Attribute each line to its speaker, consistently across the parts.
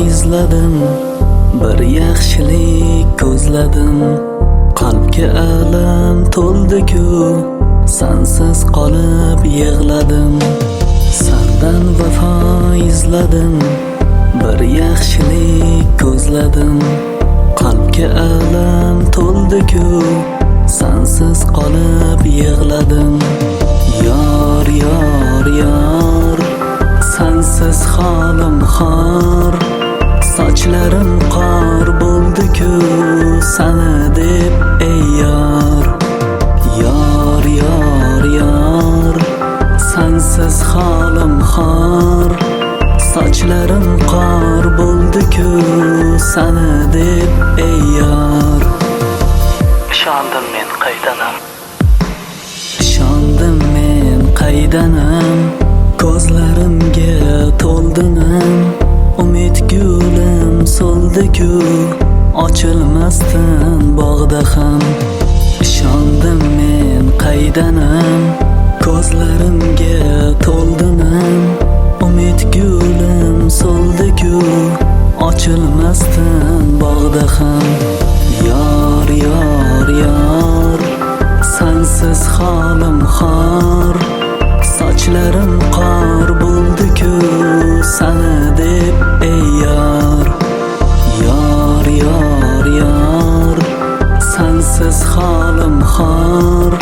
Speaker 1: izladim, bir yaxshilik ko'zladim. Qalbga alam to'ldi-ku, sensiz qolib yig'ladim. Sendan vafo izladim, bir yaxshilik ko'zladim. Qalbga alam to'ldi-ku, sensiz qolib yig'ladim. Yor, yor, yor, sensiz holim xor. Sochlarim qor bo'ldi-ku, seni deb ey yor. Yor, yor, yor, sensiz holim xor. Sochlarim qor bo'ldi-ku, seni deb ey yor.
Speaker 2: Ishondim men qaydanam,
Speaker 1: ishondim men qaydanam, ko'zlarimga to'ldinim. Umid gulim so'ldi-ku, ochilmasdan bog'da ham. Ishondim men qaydanam, ko'zlarimga to'ldinim. Umid gulim so'ldi-ku, ochilmasdan bog'da ham. Yor, yor, yor, sensiz holim xor. Sochlarim qor bo'ldi-ku, seni deb ey yor. Yor, yor, yor, sensiz holim xor.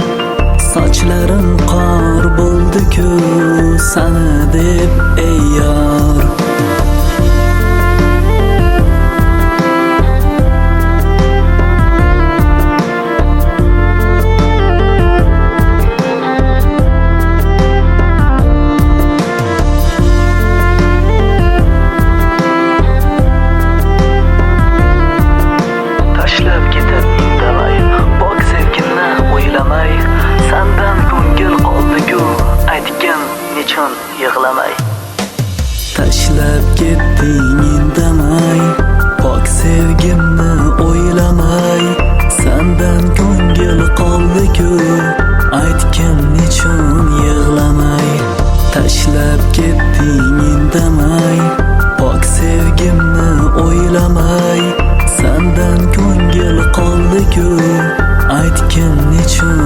Speaker 1: Sochlarim qor bo'ldi-ku, seni deb ey yor.
Speaker 2: Yig'lamay
Speaker 1: Tashlab ketding indamay, pok sevgimni o'ylamay. Sendan ko'ngil qoldi-ku, aytgin nechun yig'lamay. Tashlab ketding indamay, pok sevgimni o'ylamay. Sendan ko'ngil qoldi-ku, aytgin nechun